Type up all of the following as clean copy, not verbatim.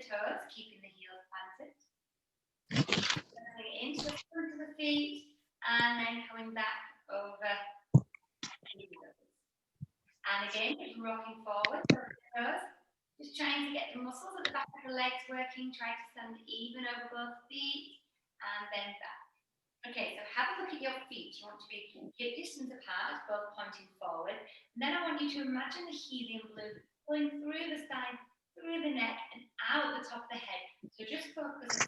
the toes, keeping the heels planted. Into the front of the feet, and then coming back over the toes. And again, just rocking forward, toes. Just trying to get the muscles at the back of the legs working. Try to stand even over both feet, and then back. Okay, so have a look at your feet. You want to be hip distance apart, both pointing forward. And then I want you to imagine the helium balloon going through the spine, through the neck, and out the top of the head. So just focus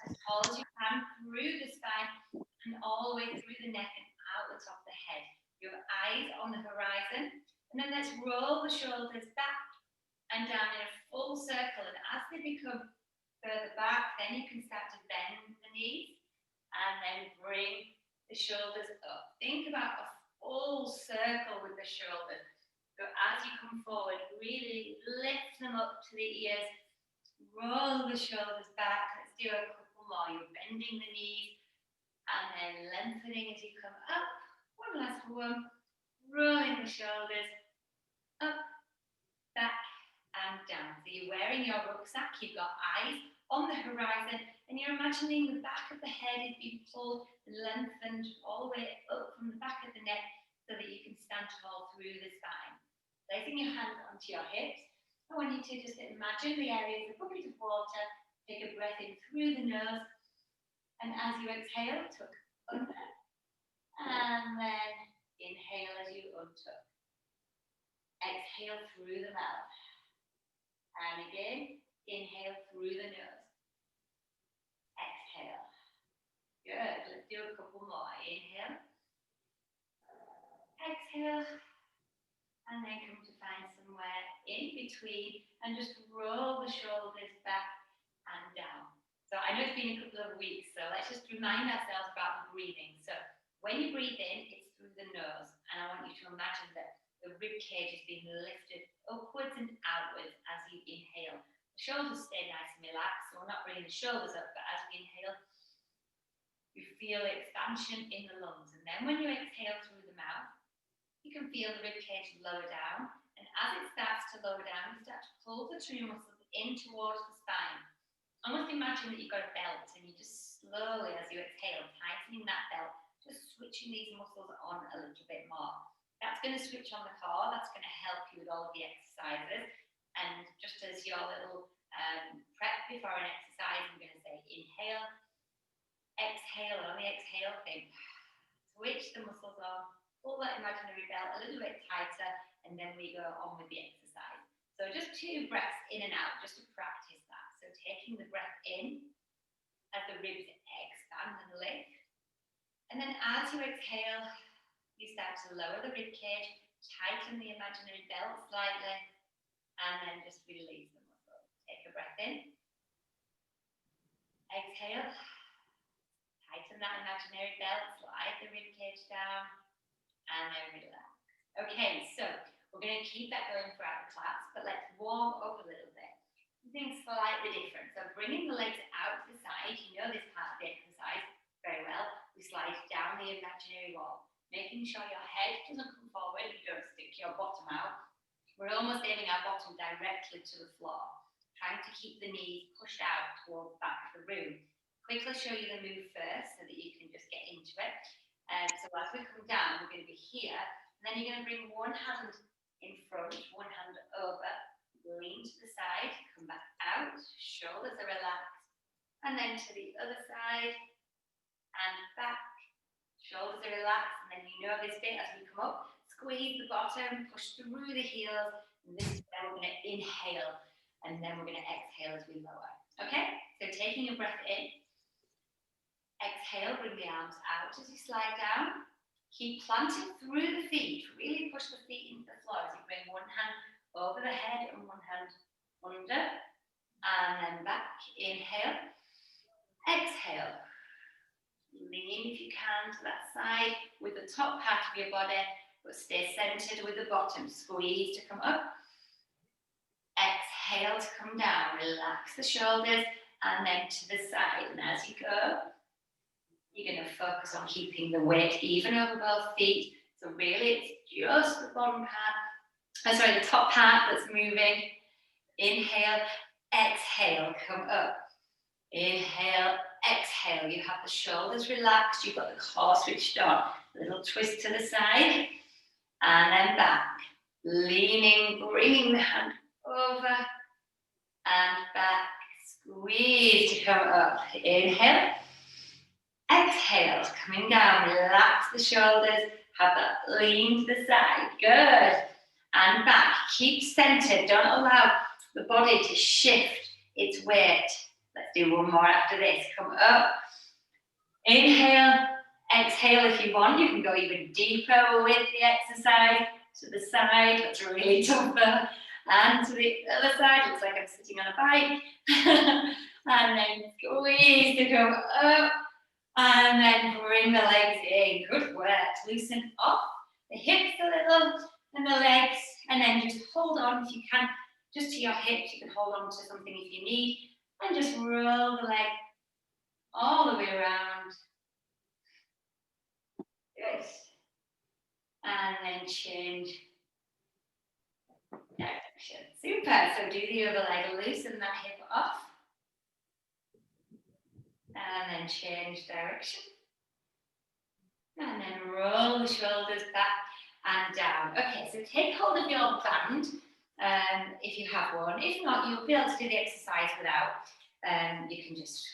as tall as you can through the spine and all the way through the neck and out the top of the head. Your eyes on the horizon. And then let's roll the shoulders back and down in a full circle. And as they become further back, then you can start to bend the knees. And then bring the shoulders up. Think about a full circle with the shoulders. So as you come forward, really lift them up to the ears. Roll the shoulders back. Let's do a couple more. You're bending the knees and then lengthening as you come up. One last one. Rolling the shoulders up, back, and down. So you're wearing your rucksack. You've got eyes on the horizon, and you're imagining the back of the head is being pulled and lengthened all the way up from the back of the neck so that you can stand tall through the spine. Placing your hands onto your hips, I want you to just imagine the area as a bucket of water. Take a breath in through the nose, and as you exhale, tuck under, and then inhale as you untuck. Exhale through the mouth, and again, inhale through the nose. Exhale. Good. Let's do a couple more. Inhale. Exhale. And then come to find somewhere in between and just roll the shoulders back and down. So I know it's been a couple of weeks, so let's just remind ourselves about the breathing. So when you breathe in, it's through the nose. And I want you to imagine that the rib cage is being lifted upwards and outwards as you inhale. The shoulders stay nice and relaxed, so we're not bringing the shoulders up, but as we inhale, you feel expansion in the lungs. And then when you exhale through the mouth, you can feel the rib cage lower down. And as it starts to lower down, you start to pull the true muscles in towards the spine. Almost imagine that you've got a belt and you just slowly, as you exhale, tightening that belt, just switching these muscles on a little bit more. That's going to switch on the core. That's going to help you with all of the exercises. And just as your little prep before an exercise, I'm going to say inhale, exhale. On the exhale thing, switch the muscles on, pull that imaginary belt a little bit tighter, and then we go on with the exercise. So just 2 breaths in and out, just to practice that. So taking the breath in as the ribs expand and lift. And then as you exhale, you start to lower the rib cage, tighten the imaginary belt slightly, and then just release the muscle. Take a breath in. Exhale. Tighten that imaginary belt, slide the rib cage down, and then relax. Okay, so we're going to keep that going throughout the class, but let's warm up a little bit. Something slightly different. So bringing the legs out to the side, you know this part of the exercise very well. We slide down the imaginary wall, making sure your head doesn't come forward, you don't stick your bottom out. We're almost aiming our bottom directly to the floor, trying to keep the knees pushed out towards the back of the room. Quickly show you the move first so that you can just get into it. So as we come down, we're going to be here, and then you're going to bring one hand in front, one hand over, lean to the side, come back out, shoulders are relaxed, and then to the other side, and back, shoulders are relaxed, and then you know this bit as we come up, squeeze the bottom, push through the heels, and this is where we're going to inhale, and then we're going to exhale as we lower. Okay, so taking a breath in, exhale, bring the arms out as you slide down, keep planted through the feet, really push the feet into the floor as you bring one hand over the head and one hand under, and then back, inhale, exhale. Lean if you can to that side with the top part of your body, but stay centered with the bottom. Squeeze to come up. Exhale to come down. Relax the shoulders and then to the side. And as you go, you're going to focus on keeping the weight even over both feet. So really it's just the bottom part, the top part that's moving. Inhale, exhale, come up. Inhale, exhale. You have the shoulders relaxed, you've got the core switched on. A little twist to the side, and then back. Leaning, bringing the hand over, and back. Squeeze to come up. Inhale. Exhale, coming down. Relax the shoulders. Have that lean to the side. Good. And back. Keep centered. Don't allow the body to shift its weight. Let's do one more after this. Come up. Inhale. Exhale if you want. You can go even deeper with the exercise. To the side. That's really tougher. And to the other side. Looks like I'm sitting on a bike. And then squeeze to come up. And then bring the legs in. Good work. Loosen up the hips a little and the legs. And then just hold on if you can. Just to your hips. You can hold on to something if you need. And just roll the leg all the way around. Good. And then change direction. Super. So do the other leg. Loosen that hip off. And then change direction. And then roll the shoulders back and down. Okay, so take hold of your band if you have one. If not, you'll be able to do the exercise without. You can just,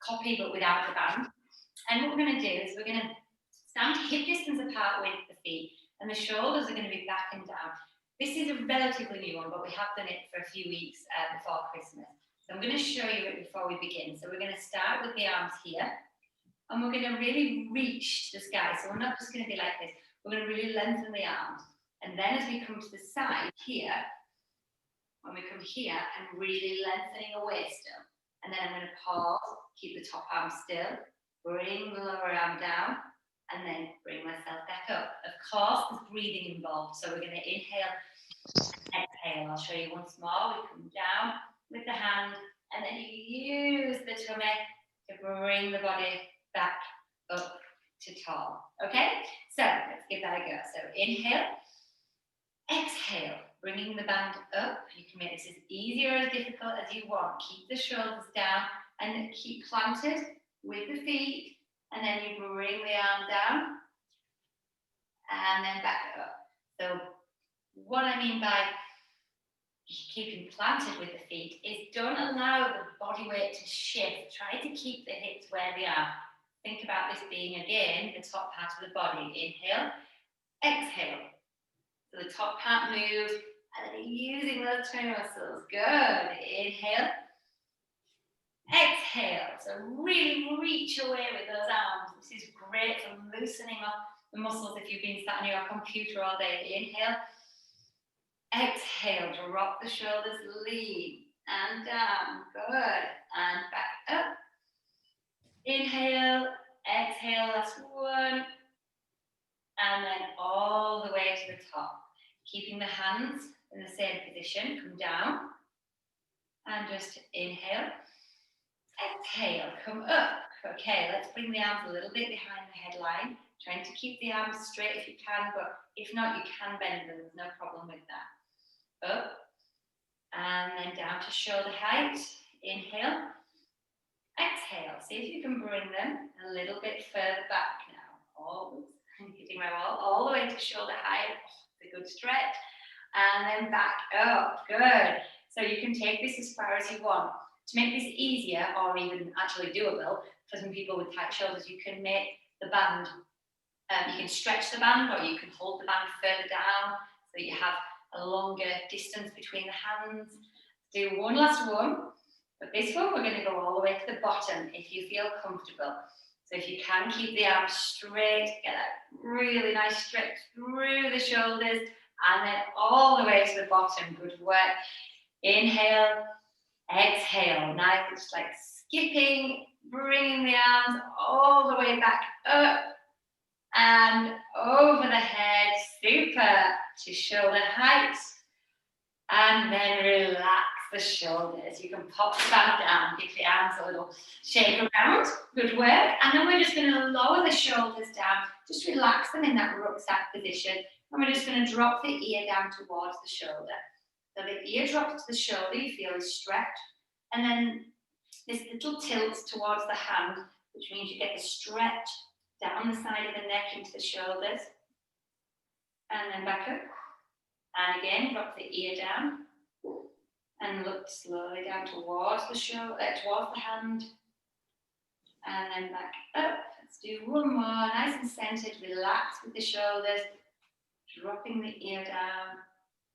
copy but without the band. And what we're going to do is we're going to stand hip distance apart with the feet, and the shoulders are going to be back and down. This is a relatively new one, but we have done it for a few weeks before Christmas. So I'm going to show you it before we begin. So we're going to start with the arms here, and we're going to really reach to the sky. So we're not just going to be like this. We're going to really lengthen the arms. And then as we come to the side here, when we come here, I'm really lengthening away still. And then I'm going to pause, keep the top arm still, bring the lower arm down, and then bring myself back up. Of course, there's breathing involved. So we're going to inhale, exhale. I'll show you once more. We come down with the hand, and then you use the tummy to bring the body back up to tall. Okay? So let's give that a go. So inhale, exhale, bringing the band up. You can make this as easy or as difficult as you want. Keep the shoulders down and keep planted with the feet, and then you bring the arm down and then back up. So what I mean by keeping planted with the feet is don't allow the body weight to shift. Try to keep the hips where they are. Think about this being, again, the top part of the body. Inhale, exhale. So the top part moves, and then using those tummy muscles. Good. Inhale, exhale. So really reach away with those arms. This is great for loosening up the muscles if you've been sat on your computer all day. Inhale, exhale. Drop the shoulders, lean and down. Good. And back up. Inhale, exhale. Last one. And then all the way to the top. Keeping the hands in the same position. Come down. And just inhale. Exhale. Come up. Okay, let's bring the arms a little bit behind the headline. Trying to keep the arms straight if you can, but if not, you can bend them. There's no problem with that. Up. And then down to shoulder height. Inhale. Exhale. See if you can bring them a little bit further back now. Always. I'm hitting my wall. All the way to shoulder height. It's a good stretch. And then back up. Good. So you can take this as far as you want. To make this easier, or even actually doable, for some people with tight shoulders, you can make the band, you can stretch the band, or you can hold the band further down, so you have a longer distance between the hands. Do one last one. But this one, we're going to go all the way to the bottom if you feel comfortable. So if you can, keep the arms straight, get that really nice stretch through the shoulders, and then all the way to the bottom. Good work. Inhale, exhale. Now it's like skipping, bringing the arms all the way back up and over the head. Super. To shoulder height. And then relax the shoulders. You can pop the band down, give the arms a little shake around. Good work. And then we're just going to lower the shoulders down. Just relax them in that rucksack position. And we're just going to drop the ear down towards the shoulder. So the ear drop to the shoulder you feel is stretched, and then this little tilt towards the hand, which means you get the stretch down the side of the neck into the shoulders, and then back up. And again, drop the ear down, and look slowly down towards the shoulder, towards the hand, and then back up. Let's do one more, nice and centered. Relax with the shoulders, dropping the ear down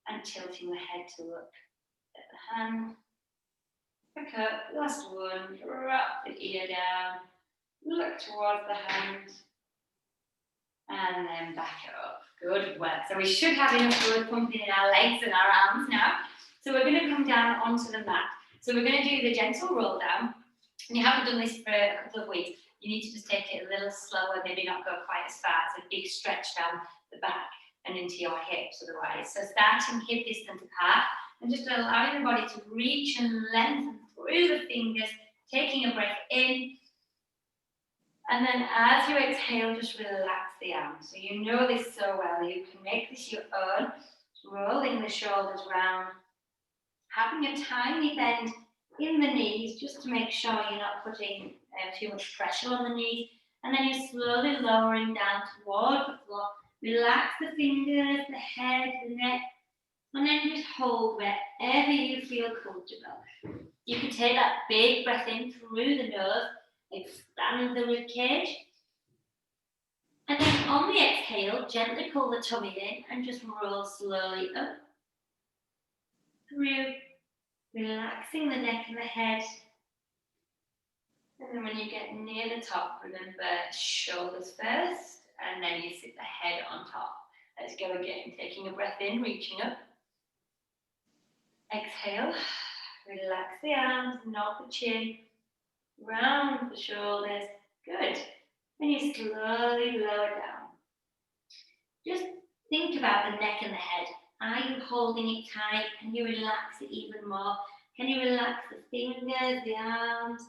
and tilting the head to look at the hand. Back up, last one, drop the ear down, look towards the hand, and then back up. Good work. So we should have enough blood pumping in our legs and our arms now. So we're going to come down onto the mat. So we're going to do the gentle roll down. And you haven't done this for a couple of weeks. You need to just take it a little slower, maybe not go quite as far. It's a big stretch down the back and into your hips otherwise. So starting hip distance apart and just allowing the body to reach and lengthen through the fingers, taking a breath in. And then as you exhale, just relax the arms. So you know this so well. You can make this your own, rolling the shoulders round, having a tiny bend in the knees just to make sure you're not putting too much pressure on the knees. And then you're slowly lowering down toward the floor. Relax the fingers, the head, the neck, and then just hold wherever you feel comfortable. You can take that big breath in through the nose, expand the rib cage. And then on the exhale, gently pull the tummy in and just roll slowly up, through, relaxing the neck and the head. And then when you get near the top, remember shoulders first, and then you sit the head on top. Let's go again, taking a breath in, reaching up. Exhale, relax the arms, nod the chin, round the shoulders. Good. Then you slowly lower down. Just think about the neck and the head. Are you holding it tight? Can you relax it even more? Can you relax the fingers, the arms?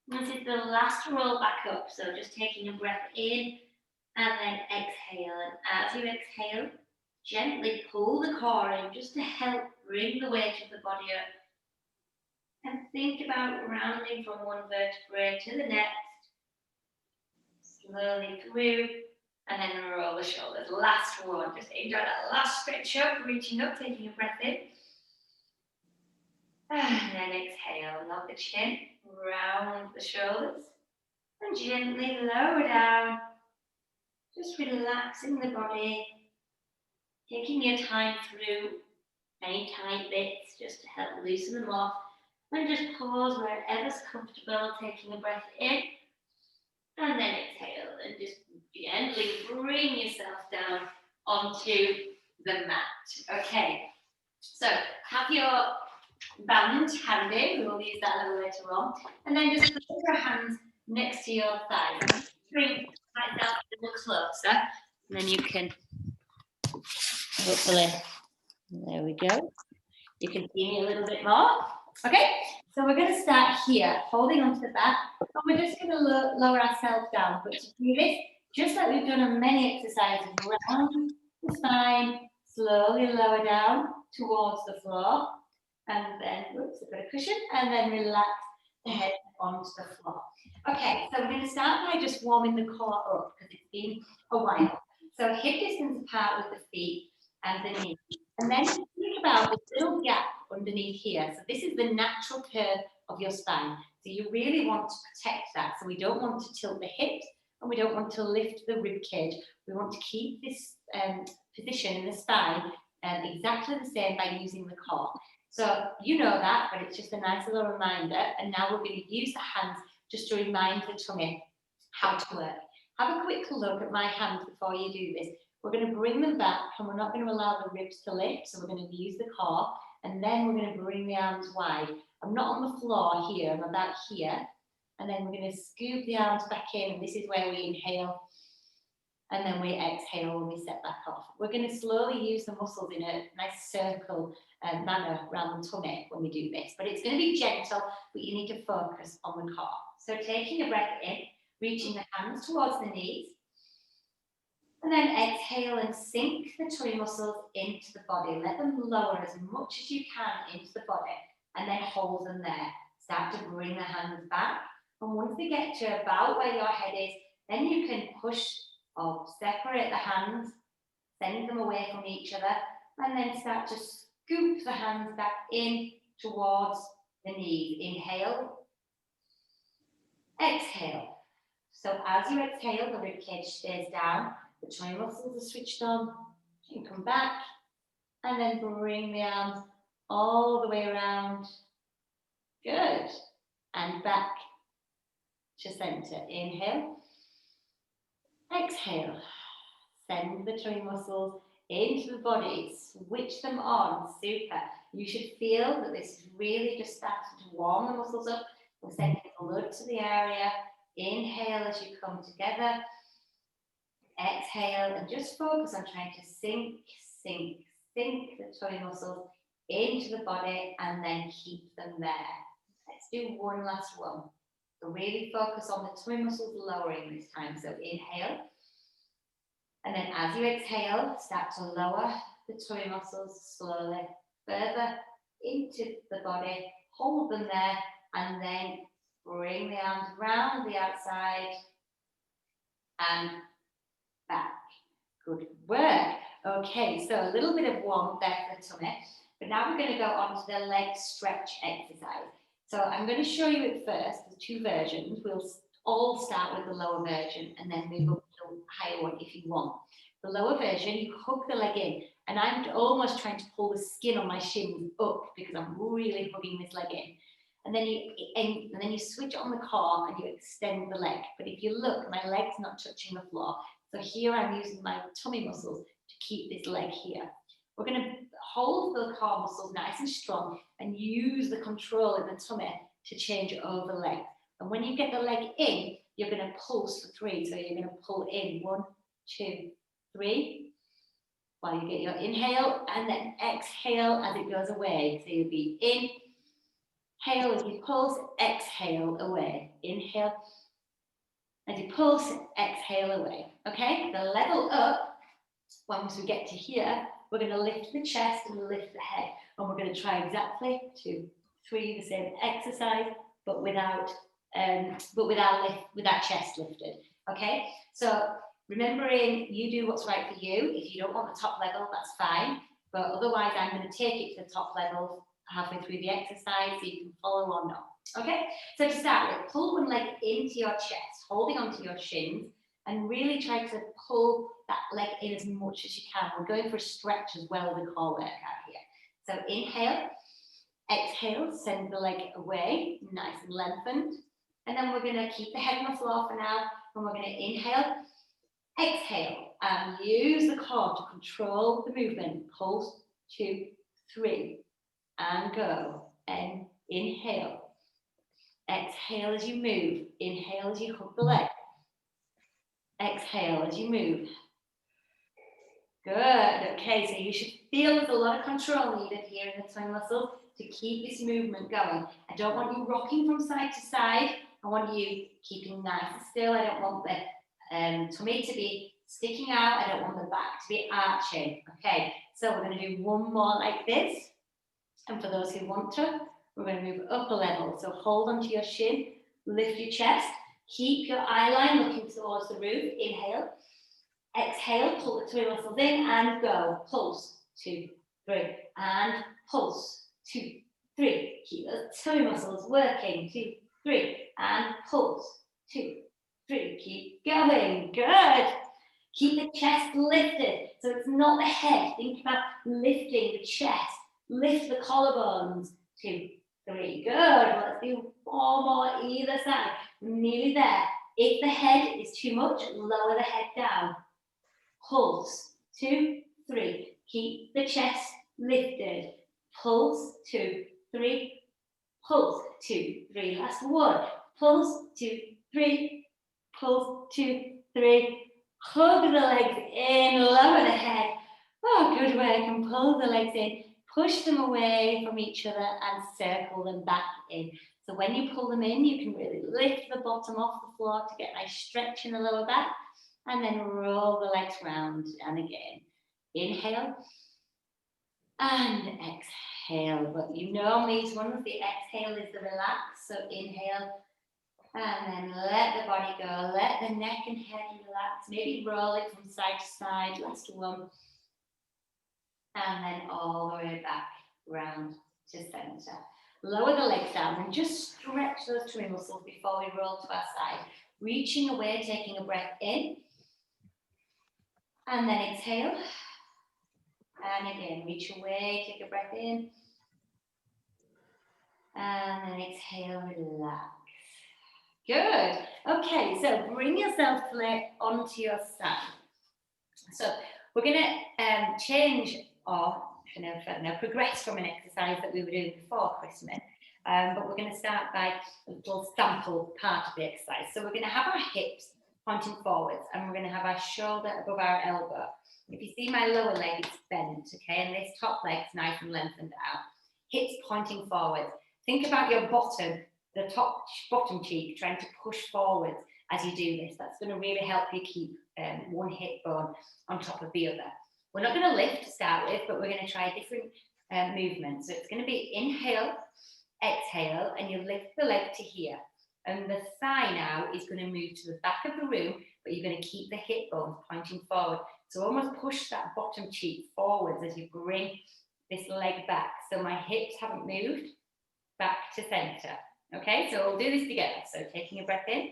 This is the last roll back up. So just taking a breath in and then exhale. And as you exhale, gently pull the core in just to help bring the weight of the body up. And think about rounding from one vertebrae to the next. Slowly through, and then roll the shoulders. Last one. Just enjoy that last stretch up, reaching up, taking a breath in. And then exhale, nod the chin, round the shoulders, and gently lower down. Just relaxing the body, taking your time through any tight bits just to help loosen them off. And just pause wherever's comfortable, taking a breath in. And then exhale and just gently bring yourself down onto the mat. Okay, so have your band handy, we will use that a little later on. And then just put your hands next to your thighs. Bring myself a little closer, and then you can hopefully, there we go. You can see me a little bit more. Okay, so we're going to start here, holding onto the back, and we're just going to lower ourselves down. But to do this, just like we've done on many exercises, round the spine, slowly lower down towards the floor, and then, oops, a bit of cushion, and then relax the head onto the floor. Okay, so we're going to start by just warming the core up, because it's been a while. So hip distance apart with the feet and the knees. And then think about this little gap underneath here. So this is the natural curve of your spine. So you really want to protect that. So we don't want to tilt the hips and we don't want to lift the rib cage. We want to keep this position in the spine exactly the same by using the core. So you know that, but it's just a nice little reminder. And now we're going to use the hands just to remind the tummy how to work. Have a quick look at my hands before you do this. We're going to bring them back and we're not going to allow the ribs to lift. So we're going to use the core and then we're going to bring the arms wide. I'm not on the floor here, I'm about here. And then we're going to scoop the arms back in, and this is where we inhale. And then we exhale when we set back off. We're going to slowly use the muscles in a nice circle manner around the tummy when we do this. But it's going to be gentle, but you need to focus on the core. So taking a breath in, reaching the hands towards the knees. And then exhale and sink the tummy muscles into the body. Let them lower as much as you can into the body and then hold them there. Start to bring the hands back. And once they get to about where your head is, then you can push or separate the hands, send them away from each other, and then start to scoop the hands back in towards the knees. Inhale, exhale. So as you exhale, the ribcage stays down, the tummy muscles are switched on. You can come back and then bring the arms all the way around. Good. And back to center. Inhale, exhale. Send the tummy muscles into the body, switch them on. Super. You should feel that this is really just starting to warm the muscles up. We're sending blood to the area. Inhale as you come together. Exhale and just focus on trying to sink the tummy muscles into the body and then keep them there. Let's do one last one. So really focus on the tummy muscles lowering this time. So inhale. And then as you exhale, start to lower the tummy muscles slowly further into the body. Hold them there and then bring the arms round the outside and back. Good work. Okay, so a little bit of warmth there for the tummy. But now we're going to go on to the leg stretch exercise. So I'm going to show you it first, the two versions. We'll all start with the lower version and then move up to the higher one if you want. The lower version, you hook the leg in, and I'm almost trying to pull the skin on my shins up because I'm really hugging this leg in. And then you switch on the core and you extend the leg. But if you look, my leg's not touching the floor. So here I'm using my tummy muscles to keep this leg here. We're going to hold the core muscles nice and strong and use the control in the tummy to change over the leg. And when you get the leg in, you're going to pulse for 3. So you're going to pull in 1, 2, 3. While you get your inhale and then exhale as it goes away. So you'll be inhale as you pulse, exhale away. Inhale as you pulse, exhale away. Okay, the level up, once we get to here, we're going to lift the chest and lift the head. And we're going to try exactly 2, 3, the same exercise, but without chest lifted. Okay, so remembering you do what's right for you. If you don't want the top level, that's fine. But otherwise, I'm going to take it to the top level halfway through the exercise so you can follow or not. Okay, so to start with, pull one leg into your chest, holding onto your shins, and really try to pull that leg in as much as you can. We're going for a stretch as well as a core workout here. So inhale, exhale, send the leg away, nice and lengthened. And then we're going to keep the head on the floor for now, and we're going to inhale, exhale, and use the core to control the movement. Pulse, 2, 3, and go. And inhale. Exhale as you move. Inhale as you hook the leg. Exhale as you move. Good. Okay, so you should feel there's a lot of control needed here in the tummy muscles to keep this movement going. I don't want you rocking from side to side. I want you keeping nice and still. I don't want the tummy to be sticking out. I don't want the back to be arching. Okay, so we're going to do one more like this. And for those who want to, we're going to move up a level. So hold onto your shin, lift your chest, keep your eye line looking towards the roof. Inhale, exhale, pull the tummy muscles in and go. Pulse, 2, 3, and pulse, 2, 3. Keep those tummy muscles working. 2, 3, and pulse, 2, 3. Keep going. Good. Keep the chest lifted. So it's not the head. Think about lifting the chest. Lift the collarbones. 2, 3. Good. Let's do 4 more either side. We're nearly there. If the head is too much, lower the head down. Pulse. 2, 3. Keep the chest lifted. Pulse. 2, 3. Pulse. 2, 3. Last one. Pulse. 2, 3. Pulse. 2, 3. Hug the legs in. Lower the head. Oh, good work. And pull the legs in. Push them away from each other and circle them back in. So when you pull them in, you can really lift the bottom off the floor to get a nice stretch in the lower back. And then roll the legs round. And again, inhale and exhale. But you know these ones, the exhale is the relax. So inhale and then let the body go. Let the neck and head relax. Maybe roll it from side to side. Last one. And then all the way back round to center. Lower the legs down and just stretch those tummy muscles before we roll to our side. Reaching away, taking a breath in. And then exhale. And again, reach away, take a breath in. And then exhale, relax. Good. Okay, so bring yourself onto your side. So we're going to change or progress from an exercise that we were doing before Christmas. But we're going to start by a little sample part of the exercise. So we're going to have our hips pointing forwards and we're going to have our shoulder above our elbow. If you see my lower leg, it's bent, okay? And this top leg's nice and lengthened out. Hips pointing forwards. Think about your bottom, the top bottom cheek, trying to push forwards as you do this. That's going to really help you keep one hip bone on top of the other. We're not going to lift to start with, but we're going to try different movements. So it's going to be inhale, exhale, and you lift the leg to here. And the thigh now is going to move to the back of the room, but you're going to keep the hip bones pointing forward. So almost push that bottom cheek forwards as you bring this leg back. So my hips haven't moved, back to center. Okay, so we'll do this together. So taking a breath in.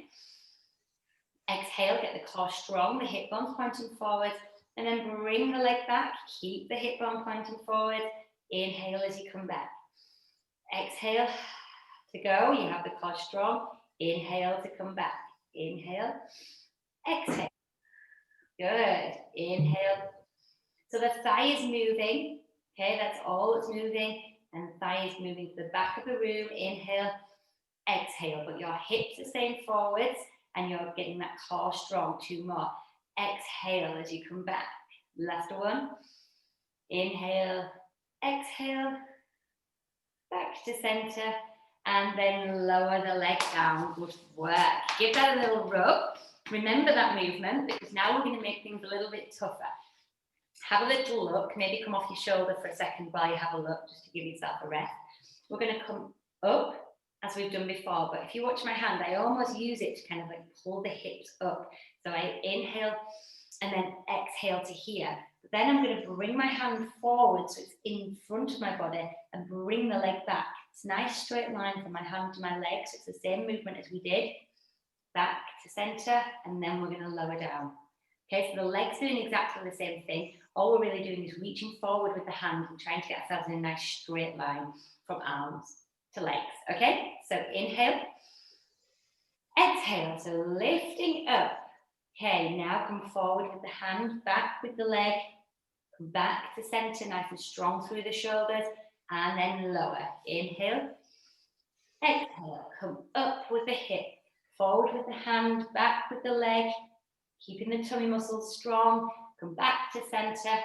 Exhale, get the core strong, the hip bones pointing forwards, and then bring the leg back, keep the hip bone pointing forward. Inhale as you come back. Exhale to go, you have the core strong. Inhale to come back. Inhale, exhale. Good. Inhale. So the thigh is moving. Okay, that's all it's moving. And the thigh is moving to the back of the room. Inhale, exhale. But your hips are staying forwards and you're getting that core strong. 2 more. Exhale as you come back. Last one. Inhale, exhale. Back to center. And then lower the leg down. Good work. Give that a little rub. Remember that movement because now we're going to make things a little bit tougher. Have a little look. Maybe come off your shoulder for a second while you have a look, just to give yourself a rest. We're going to come up as we've done before, but if you watch my hand, I almost use it to kind of like pull the hips up. So I inhale and then exhale to here. But then I'm going to bring my hand forward so it's in front of my body and bring the leg back. It's a nice straight line from my hand to my leg, so it's the same movement as we did. Back to center, and then we're going to lower down. Okay, so the leg's doing exactly the same thing. All we're really doing is reaching forward with the hand and trying to get ourselves in a nice straight line from arms to legs. Okay, so inhale, exhale, so lifting up. Okay, now come forward with the hand, back with the leg, come back to center, nice and strong through the shoulders, and then lower. Inhale, exhale, come up with the hip, forward with the hand, back with the leg, keeping the tummy muscles strong, come back to center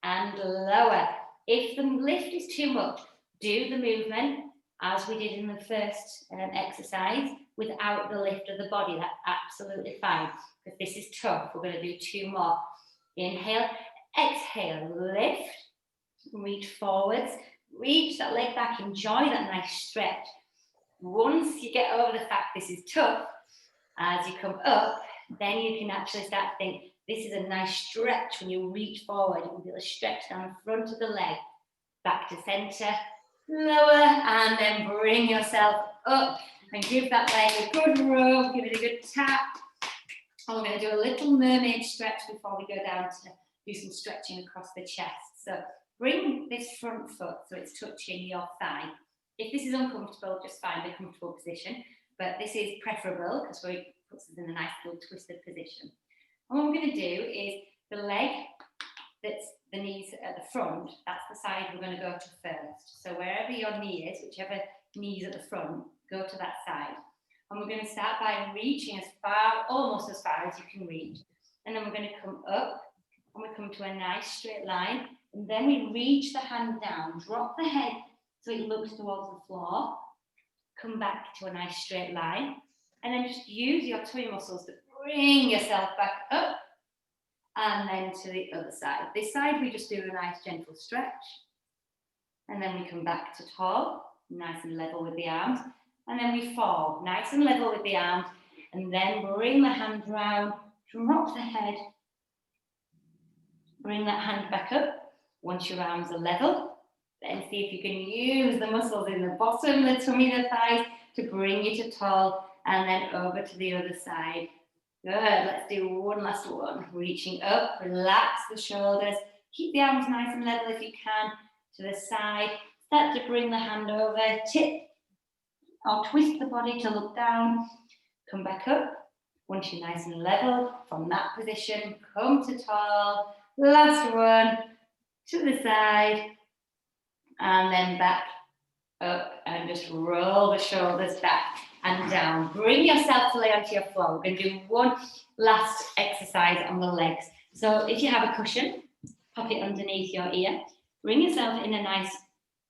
and lower. If the lift is too much, do the movement as we did in the first exercise without the lift of the body. That's absolutely fine because this is tough. We're going to do 2 more. Inhale, exhale, lift, reach forwards, reach that leg back, enjoy that nice stretch. Once you get over the fact this is tough, as you come up, then you can actually start to think, this is a nice stretch. When you reach forward, you can feel a stretch down the front of the leg, back to center, lower, and then bring yourself up and give that leg a good rub, give it a good tap. And we're going to do a little mermaid stretch before we go down to do some stretching across the chest. So bring this front foot so it's touching your thigh. If this is uncomfortable, just find a comfortable position, but this is preferable because it puts us in a nice little twisted position. And what we're going to do is the leg that's the knees at the front, that's the side we're going to go to first. So wherever your knee is, whichever knee is at the front, go to that side. And we're going to start by reaching as far, almost as far as you can reach. And then we're going to come up and we come to a nice straight line. And then we reach the hand down, drop the head so it looks towards the floor. Come back to a nice straight line. And then just use your tummy muscles to bring yourself back up and then to the other side. This side, we just do a nice gentle stretch. And then we come back to tall, nice and level with the arms. And then we fall, nice and level with the arms. And then bring the hand round, drop the head. Bring that hand back up. Once your arms are level, then see if you can use the muscles in the bottom, the tummy, the thighs to bring you to tall. And then over to the other side. Good, let's do one last one. Reaching up, relax the shoulders. Keep the arms nice and level if you can. To the side, start to bring the hand over, tip or twist the body to look down. Come back up. Once you're nice and level, from that position, come to tall. Last one, to the side. And then back up and just roll the shoulders back and down. Bring yourself to lay onto your floor. We're going to do one last exercise on the legs. So if you have a cushion, pop it underneath your ear. Bring yourself in a nice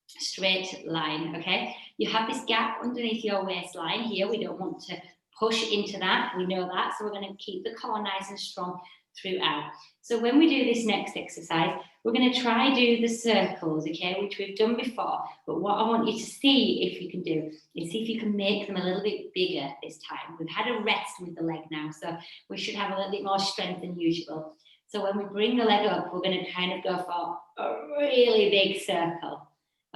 straight line, okay? You have this gap underneath your waistline here. We don't want to push into that. We know that. So we're going to keep the core nice and strong throughout. So when we do this next exercise, we're going to try do the circles, okay, which we've done before. But what I want you to see if you can do is see if you can make them a little bit bigger this time. We've had a rest with the leg now, so we should have a little bit more strength than usual. So when we bring the leg up, we're going to kind of go for a really big circle.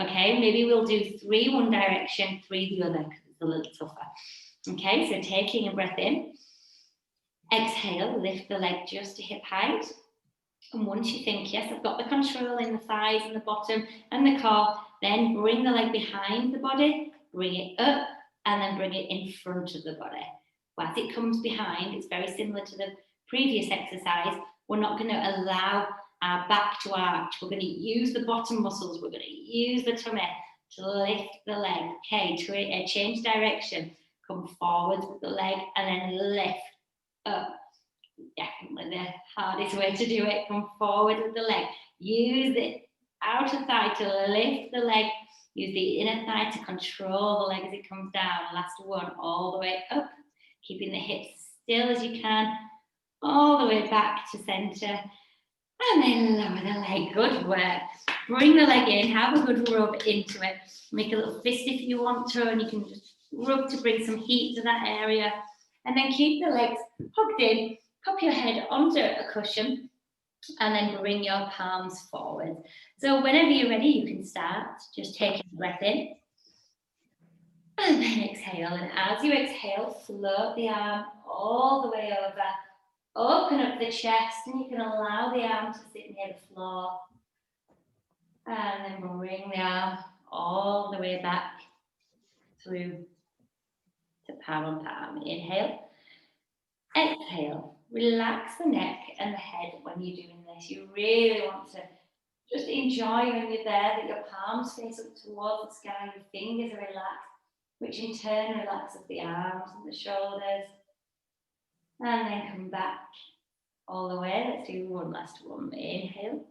Okay, maybe we'll do 3 one direction, 3 the other, because it's a little tougher. Okay, so taking a breath in. Exhale, lift the leg just to hip height. And once you think, yes, I've got the control in the thighs and the bottom and the core, then bring the leg behind the body, bring it up, and then bring it in front of the body. As it comes behind, it's very similar to the previous exercise. We're not going to allow our back to arch. We're going to use the bottom muscles. We're going to use the tummy to lift the leg. Okay, to change direction. Come forward with the leg and then lift up. Definitely the hardest way to do it. Come forward with the leg. Use the outer thigh to lift the leg. Use the inner thigh to control the leg as it comes down. Last one, all the way up. Keeping the hips still as you can. All the way back to center. And then lower the leg. Good work. Bring the leg in. Have a good rub into it. Make a little fist if you want to. And you can just rub to bring some heat to that area. And then keep the legs hugged in. Pop your head onto a cushion and then bring your palms forward. So whenever you're ready, you can start. Just taking a breath in and then exhale. And as you exhale, float the arm all the way over. Open up the chest and you can allow the arm to sit near the floor. And then bring the arm all the way back through to palm on palm. Inhale. Exhale. Relax the neck and the head when you're doing this. You really want to just enjoy when you're there that your palms face up towards the sky, your fingers are relaxed, which in turn relaxes the arms and the shoulders. And then come back all the way. Let's do one last one. Inhale.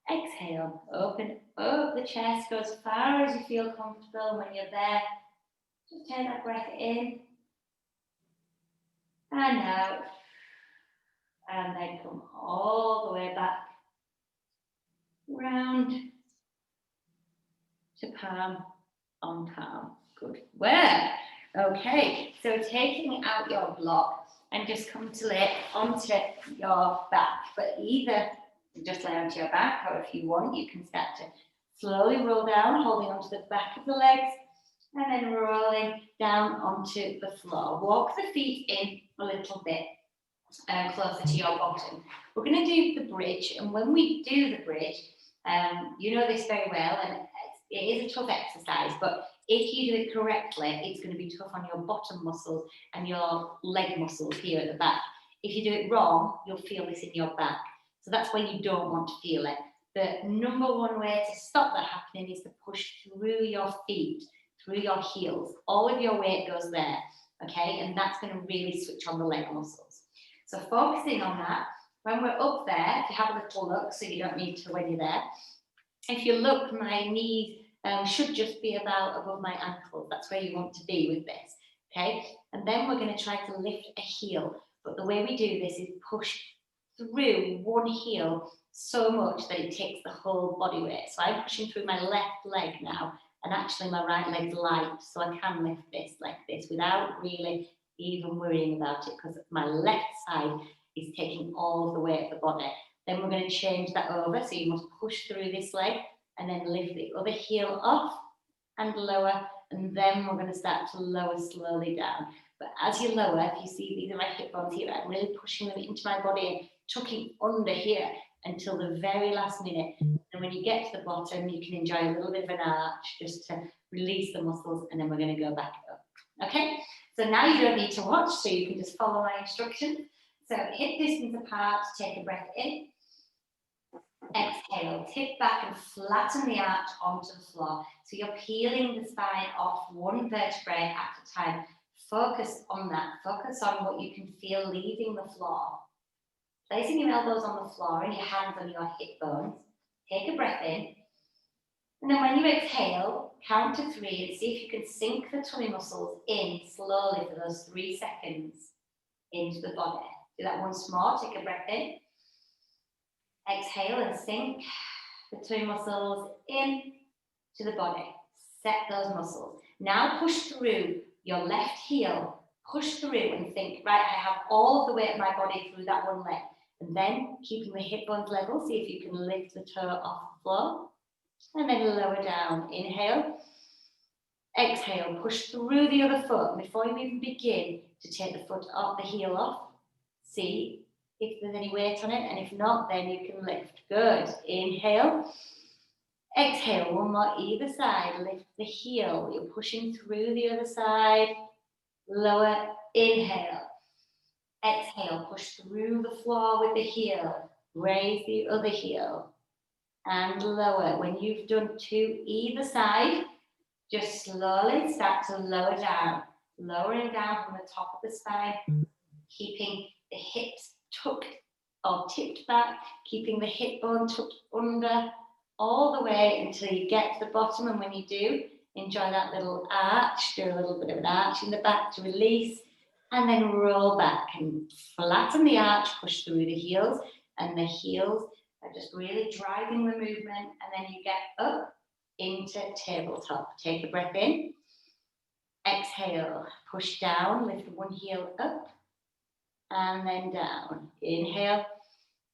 Exhale. Open up the chest. Go as far as you feel comfortable. When you're there, just take that breath in and out. And then come all the way back round to palm on palm. Good work. Okay, so taking out your block and just come to lay onto your back. But either just lay onto your back, or if you want, you can start to slowly roll down, holding onto the back of the legs, and then rolling down onto the floor. Walk the feet in a little bit. Closer to your bottom. We're going to do the bridge, and when we do the bridge, you know this very well, and it is a tough exercise, but if you do it correctly, it's going to be tough on your bottom muscles and your leg muscles here at the back. If you do it wrong, you'll feel this in your back. So that's why you don't want to feel it. The number one way to stop that happening is to push through your feet, through your heels. All of your weight goes there, okay? And that's going to really switch on the leg muscles. So focusing on that, when we're up there, if you have a little look, so you don't need to when you're there. If you look, my knees should just be about above my ankle. That's where you want to be with this, okay? And then we're going to try to lift a heel. But the way we do this is push through one heel so much that it takes the whole body weight. So I'm pushing through my left leg now, and actually my right leg's light, so I can lift this like this without really even worrying about it, because my left side is taking all of the weight of the body. Then we're going to change that over, so you must push through this leg and then lift the other heel off and lower, and then we're going to start to lower slowly down. But as you lower, if you see these are my hip bones here, I'm really pushing them into my body and tucking under here until the very last minute. And when you get to the bottom, you can enjoy a little bit of an arch just to release the muscles, and then we're going to go back up. Okay, so now you don't need to watch, so you can just follow my instructions. So hip distance apart, take a breath in. Exhale, tip back and flatten the arch onto the floor. So you're peeling the spine off one vertebrae at a time. Focus on that. Focus on what you can feel leaving the floor. Placing your elbows on the floor and your hands on your hip bones. Take a breath in. And then when you exhale, count to 3 and see if you can sink the tummy muscles in slowly for those 3 seconds into the body. Do that once more. Take a breath in. Exhale and sink the tummy muscles in to the body. Set those muscles. Now push through your left heel. Push through and think, right, I have all of the weight of my body through that one leg. And then keeping the hip bones level, see if you can lift the toe off the floor. And then lower down. Inhale. Exhale. Push through the other foot. And before you even begin to take the foot off, the heel off, see if there's any weight on it, and if not, then you can lift. Good. Inhale. Exhale. One more either side. Lift the heel. You're pushing through the other side. Lower. Inhale. Exhale. Push through the floor with the heel. Raise the other heel. And lower. When you've done 2 either side, just slowly start to lower down. Lowering down from the top of the spine. Keeping the hips tucked or tipped back, keeping the hip bone tucked under all the way until you get to the bottom. And when you do, enjoy that little arch. Do a little bit of an arch in the back to release, and then roll back and flatten the arch, push through the heels, and the heels are just really driving the movement. And then you get up into tabletop. Take a breath in. Exhale, push down, lift one heel up. And then down. Inhale,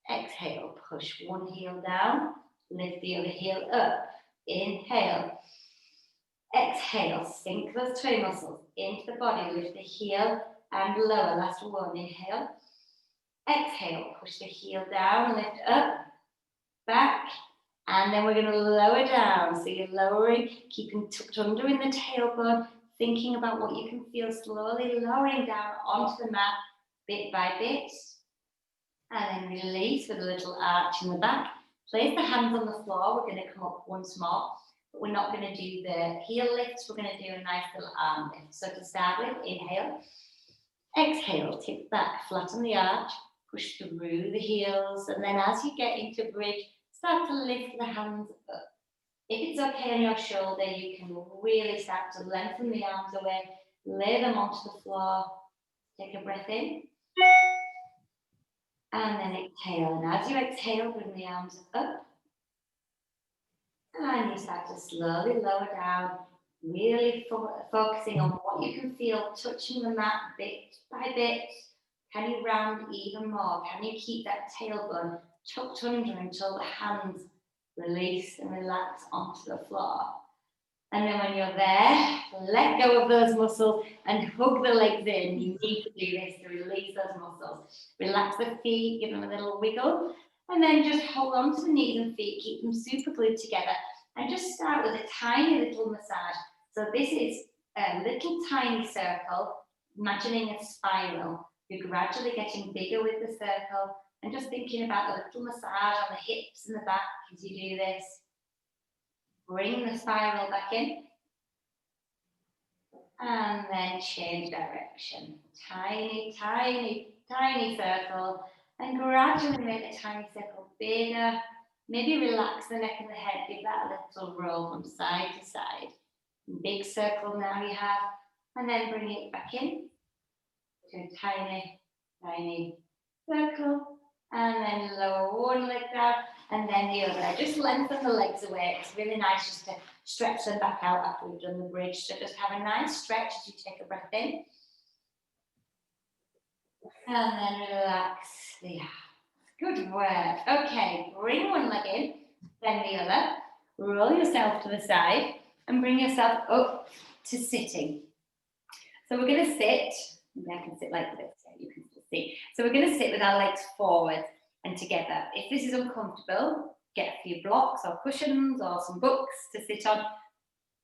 exhale, push one heel down, lift the other heel up. Inhale, exhale, sink those toe muscles into the body, lift the heel and lower. Last one. Inhale, exhale, push the heel down, lift up, back, and then we're going to lower down. So you're lowering, keeping tucked under in the tailbone, thinking about what you can feel, slowly lowering down onto the mat. Bit by bit, and then release with a little arch in the back. Place the hands on the floor. We're going to come up once more, but we're not going to do the heel lifts. We're going to do a nice little arm lift. So to start with, inhale, exhale, tip back, flatten the arch, push through the heels, and then as you get into bridge, start to lift the hands up. If it's okay on your shoulder, you can really start to lengthen the arms away, lay them onto the floor. Take a breath in. And then exhale. And as you exhale, bring the arms up. And you start to slowly lower down, really focusing on what you can feel touching the mat bit by bit. Can you round even more? Can you keep that tailbone tucked under until the hands release and relax onto the floor? And then when you're there, let go of those muscles and hug the legs in. You need to do this to release those muscles. Relax the feet, give them a little wiggle, and then just hold on to the knees and feet, keep them super glued together, and just start with a tiny little massage. So this is a little tiny circle, imagining a spiral. You're gradually getting bigger with the circle, and just thinking about a little massage on the hips and the back as you do this. Bring the spiral back in, and then change direction. Tiny, tiny, tiny circle, and gradually make the tiny circle bigger. Maybe relax the neck and the head, give that a little roll from side to side. Big circle now you have, and then bring it back in to a tiny, tiny circle, and then lower one leg down, and then the other. Just lengthen the legs away. It's really nice just to stretch them back out after we've done the bridge. So just have a nice stretch as you take a breath in. And then relax the arms. Good work. Okay, bring one leg in, then the other. Roll yourself to the side and bring yourself up to sitting. So we're going to sit. Maybe I can sit like this so you can see. So we're going to sit with our legs forward and together. If this is uncomfortable, get a few blocks or cushions or some books to sit on,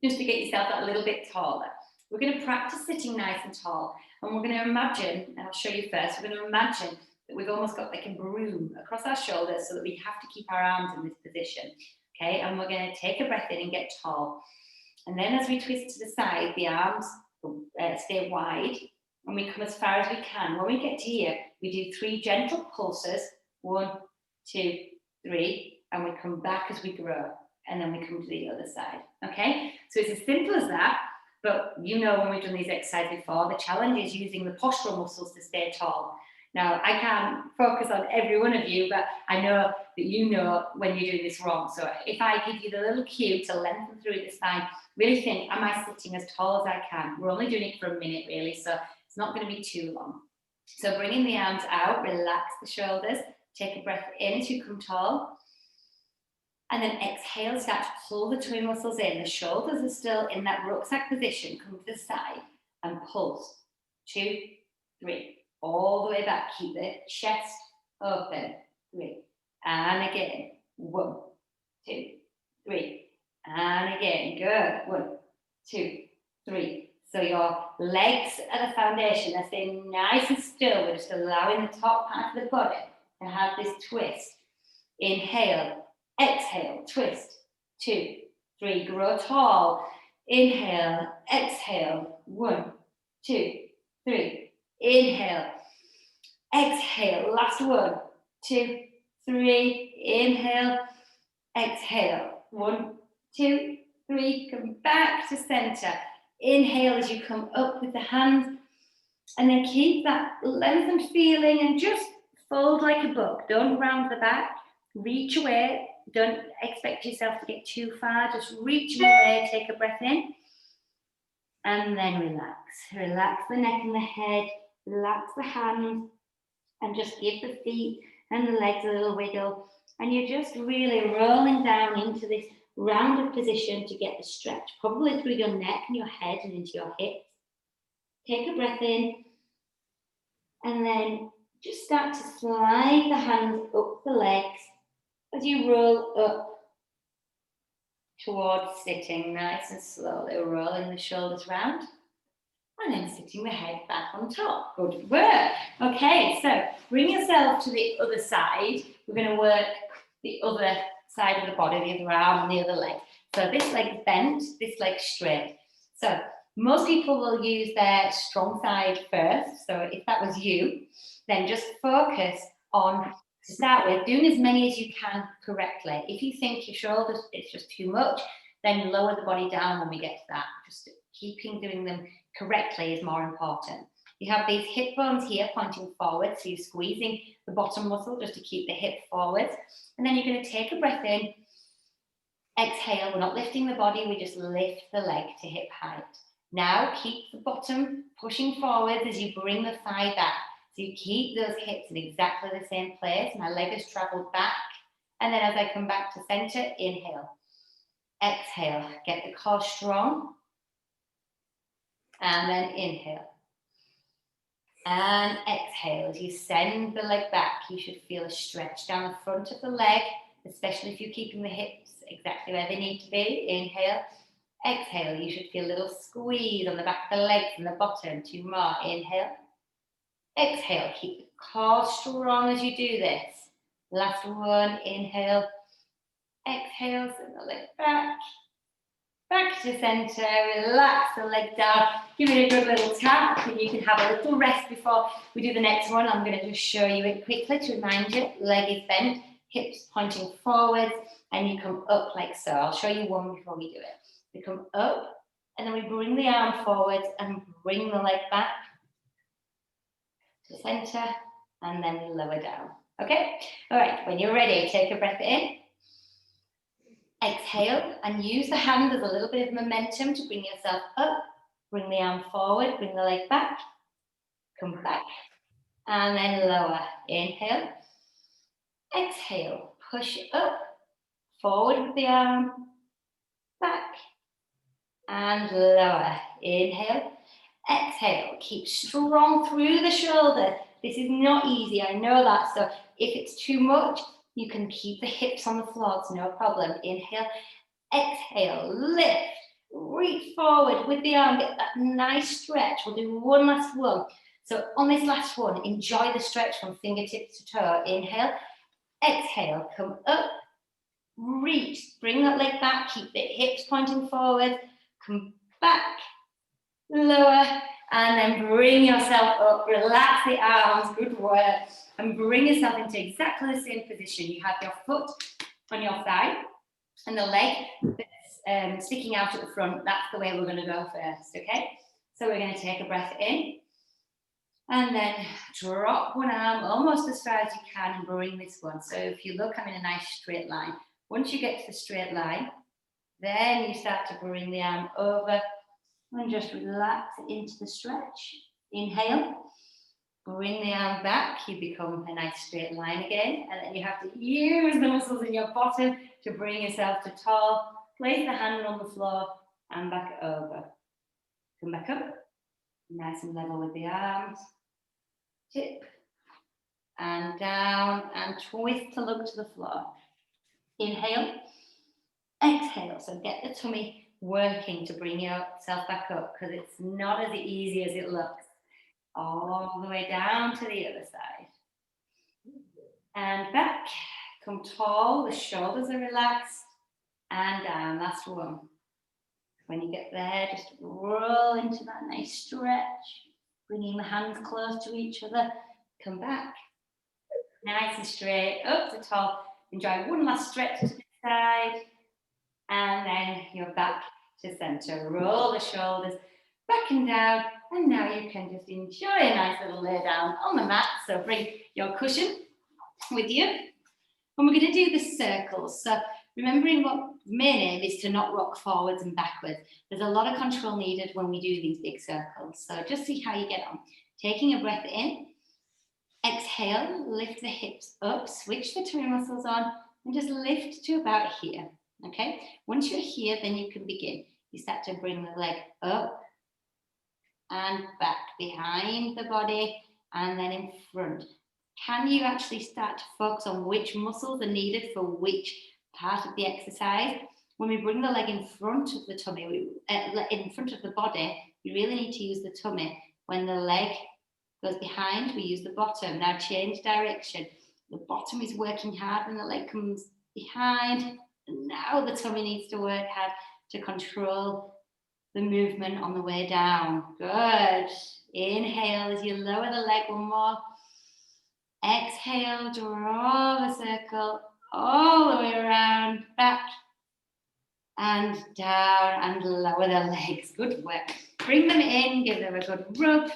just to get yourself a little bit taller. We're going to practice sitting nice and tall, and we're going to imagine, and I'll show you first, we're going to imagine that we've almost got like a broom across our shoulders so that we have to keep our arms in this position, okay? And we're going to take a breath in and get tall. And then as we twist to the side, the arms stay wide, and we come as far as we can. When we get to here, we do 3 gentle pulses, 1, 2, 3, and we come back as we grow, and then we come to the other side, okay? So it's as simple as that, but you know when we've done these exercises before, the challenge is using the postural muscles to stay tall. Now, I can't focus on every one of you, but I know that you know when you're doing this wrong. So if I give you the little cue to lengthen through the spine, really think, am I sitting as tall as I can? We're only doing it for a minute, really, so it's not going to be too long. So bringing the arms out, relax the shoulders, take a breath in as you come tall. And then exhale, start to pull the twin muscles in. The shoulders are still in that rucksack position. Come to the side and pulse. 2, 3. All the way back. Keep the chest open. 3. And again. 1, 2, 3. And again. Good. 1, 2, 3. So your legs are the foundation. They're staying nice and still. We're just allowing the top part of the body to have this twist. Inhale. Exhale, twist, 2, 3, grow tall. Inhale, exhale, 1, 2, 3. Inhale, exhale, last 1, 2, 3. Inhale, exhale, 1, 2, 3. Come back to center. Inhale as you come up with the hands, and then keep that lengthened feeling and just fold like a book. Don't round the back, reach away. Don't expect yourself to get too far, just reach away, take a breath in, and then relax. Relax the neck and the head, relax the hands, and just give the feet and the legs a little wiggle. And you're just really rolling down into this rounded position to get the stretch, probably through your neck and your head and into your hips. Take a breath in, and then just start to slide the hands up the legs as you roll up towards sitting, nice and slowly rolling the shoulders round, and then sitting the head back on top. Good work. Okay, so bring yourself to the other side. We're going to work the other side of the body, the other arm and the other leg. So this leg bent, this leg straight. So most people will use their strong side first. So if that was you, then just focus on, to start with, doing as many as you can correctly. If you think your shoulders, it's just too much, then lower the body down when we get to that. Just keeping doing them correctly is more important. You have these hip bones here pointing forward, so you're squeezing the bottom muscle just to keep the hip forward. And then you're going to take a breath in, exhale. We're not lifting the body, we just lift the leg to hip height. Now keep the bottom pushing forward as you bring the thigh back. So you keep those hips in exactly the same place. My leg has traveled back. And then as I come back to center, inhale. Exhale. Get the core strong. And then inhale. And exhale. As you send the leg back, you should feel a stretch down the front of the leg, especially if you're keeping the hips exactly where they need to be. Inhale. Exhale. You should feel a little squeeze on the back of the legs and the bottom. 2 more. Inhale. Exhale, keep the core strong as you do this. Last 1, inhale. Exhale, send the leg back. Back to center, relax the leg down. Give it a good little tap, and you can have a little rest before we do the next one. I'm going to just show you it quickly to remind you. Leg is bent, hips pointing forwards, and you come up like so. I'll show you one before we do it. We come up, and then we bring the arm forward and bring the leg back. To center, and then lower down. Okay, all right, when you're ready, take a breath in. Exhale and use the hand as a little bit of momentum to bring yourself up. Bring the arm forward, bring the leg back, come back, and then lower. Inhale, exhale, push up, forward with the arm, back, and lower. Inhale, exhale, keep strong through the shoulder. This is not easy, I know that, so if it's too much, you can keep the hips on the floor, it's no problem. Inhale, exhale, lift, reach forward with the arm, get that nice stretch. We'll do one last one. So on this last one, enjoy the stretch from fingertips to toe. Inhale, exhale, come up, reach, bring that leg back, keep the hips pointing forward, come back, lower, and then bring yourself up, relax the arms, good work, and bring yourself into exactly the same position. You have your foot on your thigh and the leg that's sticking out at the front. That's the way we're going to go first, okay? So we're going to take a breath in and then drop one arm almost as far as you can and bring this one. So if you look, I'm in a nice straight line. Once you get to the straight line, then you start to bring the arm over and just relax into the stretch. Inhale, bring the arm back, you become a nice straight line again, and then you have to use the muscles in your bottom to bring yourself to tall. Place the hand on the floor and back over. Come back up, nice and level with the arms. Tip and down and twist to look to the floor. Inhale, exhale, so get the tummy working to bring yourself back up because it's not as easy as it looks. All the way down to the other side. And back, come tall, the shoulders are relaxed, and down, last one. When you get there, just roll into that nice stretch, bringing the hands close to each other, come back, nice and straight, up to tall, enjoy one last stretch to the side, and then you're back to center. Roll the shoulders back and down, and now you can just enjoy a nice little lay down on the mat. So bring your cushion with you, and we're going to do the circles. So remembering what main aim is to not rock forwards and backwards. There's a lot of control needed when we do these big circles. So just see how you get on. Taking a breath in, exhale, lift the hips up, switch the tummy muscles on, and just lift to about here. Okay, once you're here, then you can begin. You start to bring the leg up and back behind the body and then in front. Can you actually start to focus on which muscles are needed for which part of the exercise? When we bring the leg in front of the tummy, in front of the body, we really need to use the tummy. When the leg goes behind, we use the bottom. Now change direction. The bottom is working hard when the leg comes behind. And now the tummy needs to work hard to control the movement on the way down. Good. Inhale as you lower the leg one more. Exhale, draw the circle all the way around, back and down, and lower the legs. Good work. Bring them in, give them a good rub,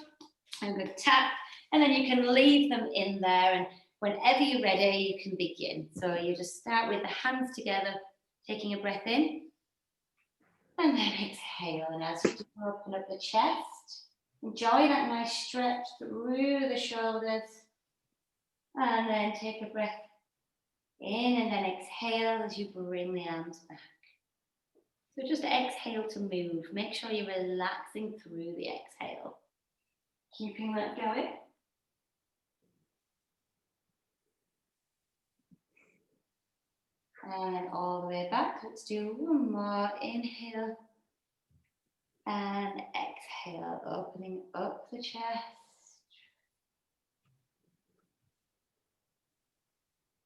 a good tap, and then you can leave them in there, and whenever you're ready, you can begin. So you just start with the hands together, taking a breath in, and then exhale. And as you open up the chest, enjoy that nice stretch through the shoulders. And then take a breath in and then exhale as you bring the arms back. So just exhale to move. Make sure you're relaxing through the exhale. Keeping that going. And all the way back. Let's do one more. Inhale and exhale, opening up the chest.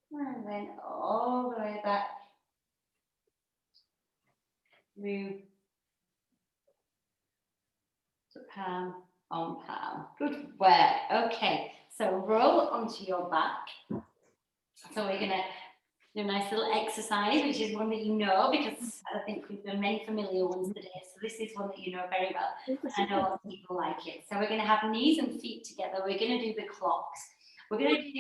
And then all the way back through to palm on palm. Good work. Okay, so roll onto your back. So we're going to do a nice little exercise, which is one that you know, because I think we've done many familiar ones today. So this is one that you know very well. I know a lot of people like it. So we're going to have knees and feet together. We're going to do the clocks. We're going to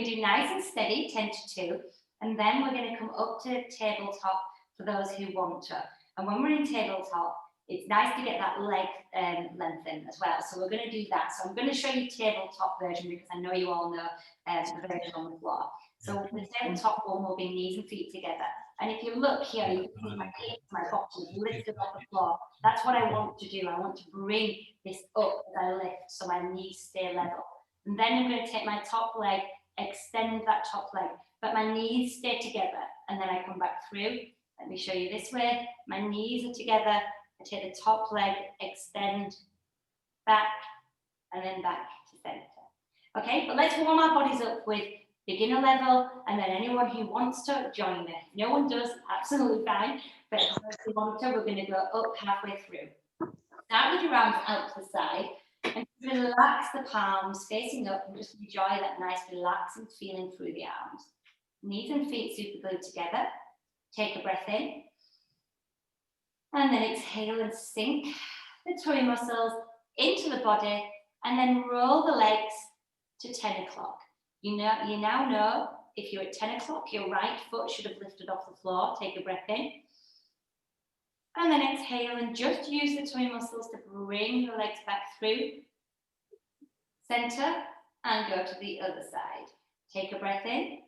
do nice and steady, 10 to 2, and then we're going to come up to tabletop for those who want to. And when we're in tabletop, it's nice to get that leg length in as well. So we're going to do that. So I'm going to show you tabletop version because I know you all know the version on the floor. So the tabletop one will be knees and feet together. And if you look here, you can see my hips, my bottom lifted off the floor. That's what I want to do. I want to bring this up as I lift so my knees stay level. And then I'm going to take my top leg, extend that top leg, but my knees stay together. And then I come back through. Let me show you this way. My knees are together. I take the top leg, extend, back, and then back to center. Okay, but let's warm our bodies up with beginner level, and then anyone who wants to join me. If no one does, absolutely fine, but if you want to, we're going to go up halfway through. Start with your arms out to the side, and relax the palms facing up, and just enjoy that nice relaxing feeling through the arms. Knees and feet super glued together. Take a breath in. And then exhale and sink the tummy muscles into the body, and then roll the legs to 10 o'clock. You now know if you're at 10 o'clock, your right foot should have lifted off the floor. Take a breath in. And then exhale and just use the tummy muscles to bring the legs back through. Center and go to the other side. Take a breath in.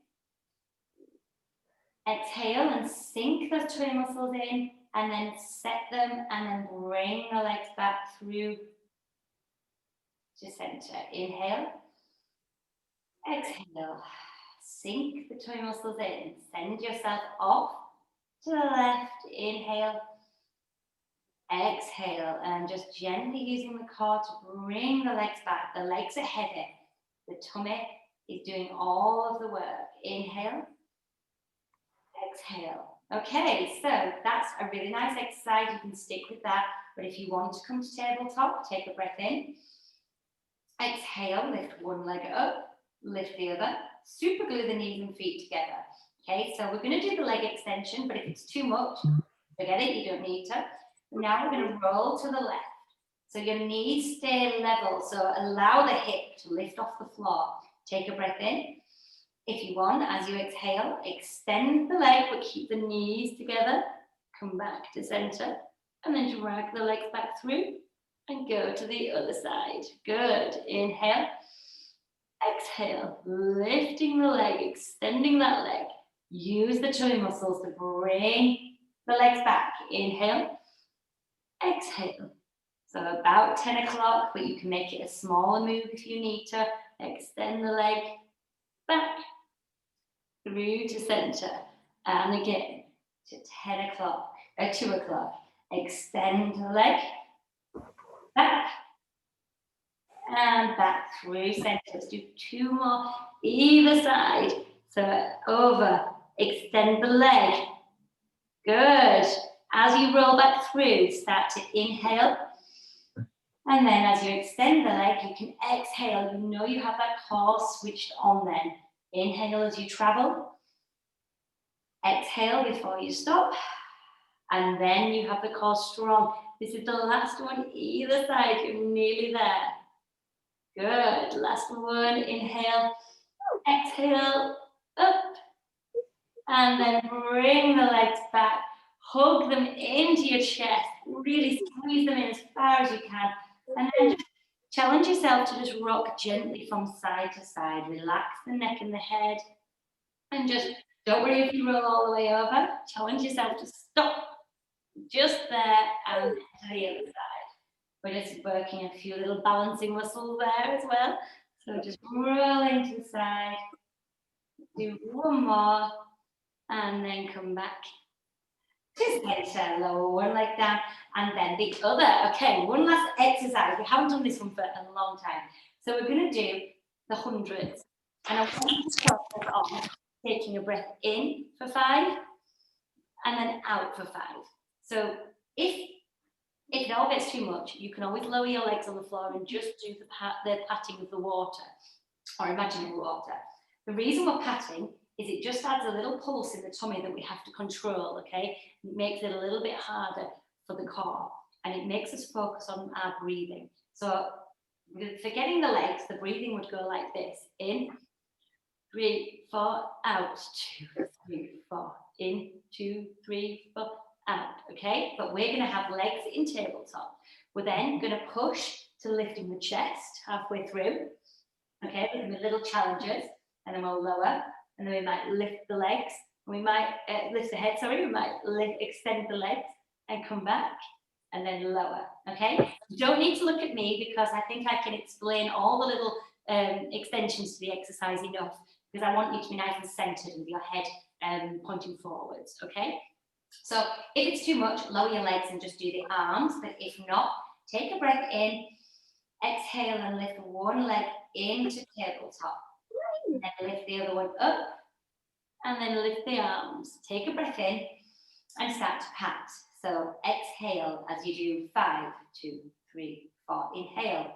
Exhale and sink those tummy muscles in, and then set them and then bring the legs back through to center. Inhale. Exhale. Sink the tummy muscles in. Send yourself off to the left. Inhale. Exhale. And just gently using the core to bring the legs back. The legs are heavy. The tummy is doing all of the work. Inhale. Exhale. Okay, so that's a really nice exercise. You can stick with that. But if you want to come to tabletop, take a breath in. Exhale, lift one leg up, lift the other. Super glue the knees and feet together. Okay, so we're going to do the leg extension, but if it's too much, forget it, you don't need to. Now we're going to roll to the left. So your knees stay level, so allow the hip to lift off the floor. Take a breath in. If you want, as you exhale, extend the leg, but keep the knees together. Come back to center, and then drag the legs back through, and go to the other side. Good. Inhale. Exhale. Lifting the leg, extending that leg. Use the tummy muscles to bring the legs back. Inhale. Exhale. So about 10 o'clock, but you can make it a smaller move if you need to. Extend the leg back through to center, and again to 10 o'clock, 2 o'clock. Extend the leg back and back through center. Let's do 2 more either side. So over, extend the leg. Good. As you roll back through, start to inhale. And then as you extend the leg, you can exhale. You know you have that core switched on then. Inhale as you travel. Exhale before you stop. And then you have the core strong. This is the last one, either side. You're nearly there. Good. Last one. Inhale. Exhale. Up. And then bring the legs back. Hug them into your chest. Really squeeze them in as far as you can. And then just challenge yourself to just rock gently from side to side. Relax the neck and the head. And just don't worry if you roll all the way over. Challenge yourself to stop just there and to the other side. We're just working a few little balancing muscles there as well. So just roll into the side. Do one more. And then come back. Just center, lower one leg down, and then the other. Okay, one last exercise. We haven't done this one for a long time. So we're going to do the hundreds. And I want you to start off taking a breath in for 5, and then out for 5. So if it all gets too much, you can always lower your legs on the floor and just do the patting of the water, or imaginary water. The reason we're patting is it just adds a little pulse in the tummy that we have to control, okay? It makes it a little bit harder for the core, and it makes us focus on our breathing. So Forgetting the legs, the breathing would go like this. In, 3, 4, out, 2, 3, 4, in, 2, 3, 4, out, okay? But we're gonna have legs in tabletop. We're then gonna push to lifting the chest halfway through, okay? With little challenges, and then we'll lower, and then we might lift the legs, we might lift the head, sorry, we might extend the legs and come back, and then lower, okay? You don't need to look at me because I think I can explain all the little extensions to the exercise enough, because I want you to be nice and centered with your head pointing forwards, okay? So if it's too much, lower your legs and just do the arms, but if not, take a breath in, exhale and lift one leg into tabletop, and then lift the other one up, and then lift the arms. Take a breath in and start to pat. So exhale as you do 5, 2, 3, 4. Inhale,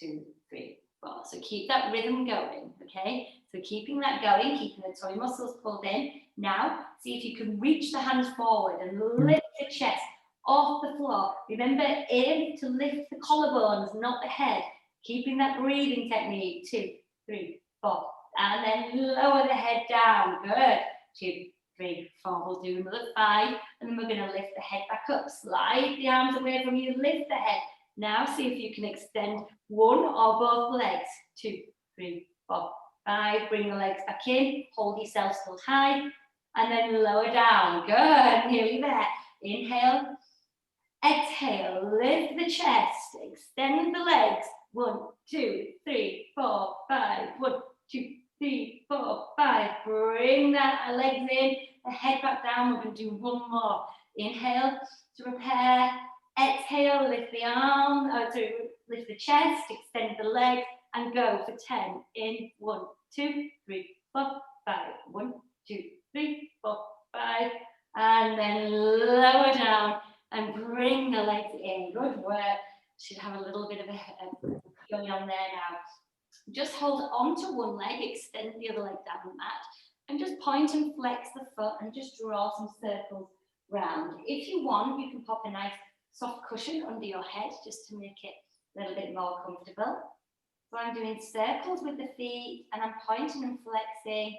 2, 3, 4. So keep that rhythm going, okay? So keeping that going, keeping the tummy muscles pulled in. Now, see if you can reach the hands forward and lift the chest off the floor. Remember, aim to lift the collarbones, not the head. Keeping that breathing technique. 2, 3, 4. And then lower the head down. Good. 2, 3, 4. We'll do another 5. And then we're going to lift the head back up. Slide the arms away from you. Lift the head. Now see if you can extend one or both legs. 2, 3, 4, 5. Bring the legs back in. Hold yourself still high. And then lower down. Good. Nearly there. Inhale. Exhale. Lift the chest. Extend the legs. 1, 2, 3, 4, 5. 1, 2, 3, 4, 5. Bring that legs in. The head back down. We're going to do one more. Inhale to prepare. Exhale, lift the arm, lift the chest, extend the leg, and go for 10. In 1, 2, 3, 4, 5. 1, 2, 3, 4, 5. And then lower down and bring the legs in. Good work. Should have a little bit of a going on there now. Just hold on to one leg, extend the other leg down the mat, and just point and flex the foot and just draw some circles round. If you want, you can pop a nice soft cushion under your head just to make it a little bit more comfortable. So I'm doing circles with the feet and I'm pointing and flexing,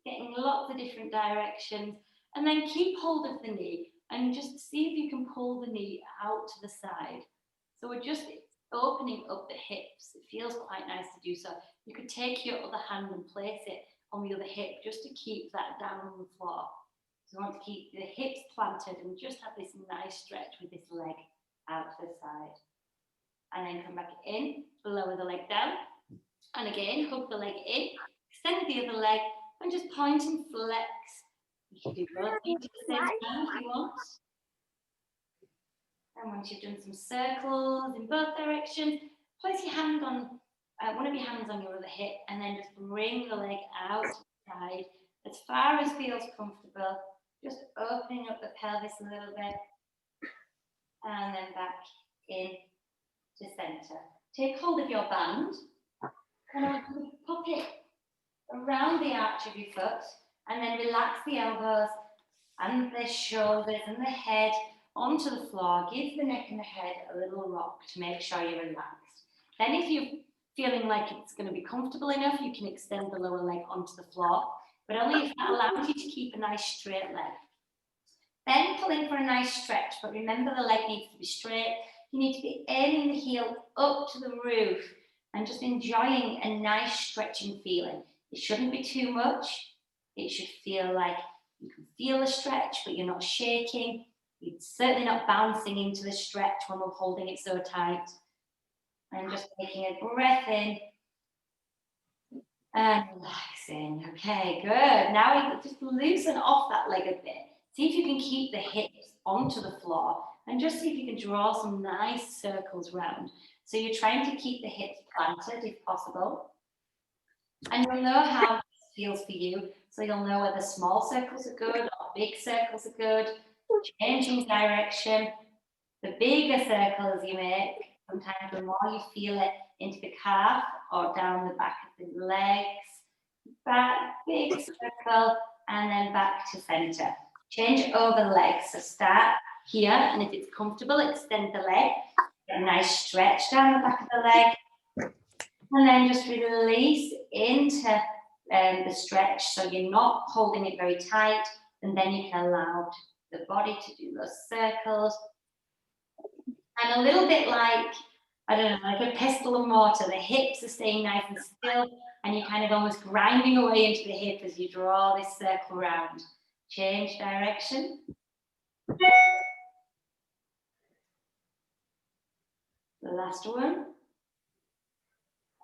getting lots of different directions, and then keep hold of the knee and just see if you can pull the knee out to the side. So we're just opening up the hips. It feels quite nice to do so. You could take your other hand and place it on the other hip just to keep that down on the floor. So you want to keep the hips planted and just have this nice stretch with this leg out to the side. And then come back in, lower the leg down. And again, hug the leg in, extend the other leg, and just point and flex. You can do both at the same time if you want. And once you've done some circles in both directions, place your hand on, one of your hands on your other hip, and then just bring the leg out to the side as far as feels comfortable. Just opening up the pelvis a little bit, and then back in to center. Take hold of your band, and I want you to pop it around the arch of your foot, and then relax the elbows and the shoulders and the head onto the floor. Give the neck and the head a little rock to make sure you're relaxed. Then if you're feeling like it's going to be comfortable enough, you can extend the lower leg onto the floor, but only if that allows you to keep a nice straight leg. Then pull in for a nice stretch, but remember the leg needs to be straight. You need to be aiming the heel up to the roof and just enjoying a nice stretching feeling. It shouldn't be too much. It should feel like you can feel the stretch, but you're not shaking. You're certainly not bouncing into the stretch when we're holding it so tight. And just taking a breath in and relaxing. Okay, good. Now you just loosen off that leg a bit. See if you can keep the hips onto the floor and just see if you can draw some nice circles round. So you're trying to keep the hips planted if possible. And you'll know how this feels for you. So you'll know whether small circles are good or big circles are good. Changing direction. The bigger circles you make, sometimes the more you feel it into the calf or down the back of the legs. Back, big circle, and then back to center. Change over legs. So start here, and if it's comfortable, extend the leg. Get a nice stretch down the back of the leg, And then just release into the stretch, so you're not holding it very tight, and then you can allow the body to do those circles. And a little bit like, I don't know, like a pestle and mortar, the hips are staying nice and still, and you're kind of almost grinding away into the hip as you draw this circle around. Change direction. The last one.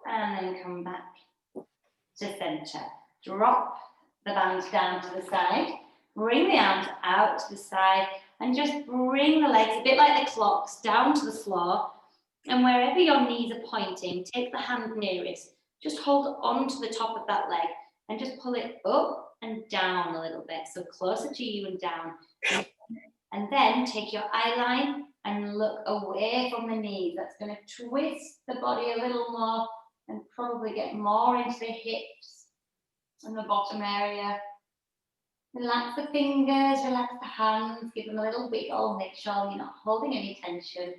And then come back to center. Drop the band down to the side. Bring the arms out to the side and just bring the legs, a bit like the clocks, down to the floor. And wherever your knees are pointing, take the hand nearest. Just hold on to the top of that leg and just pull it up and down a little bit. So closer to you and down. And then take your eye line and look away from the knees. That's going to twist the body a little more and probably get more into the hips and the bottom area. Relax the fingers, relax the hands, give them a little wiggle, make sure you're not holding any tension.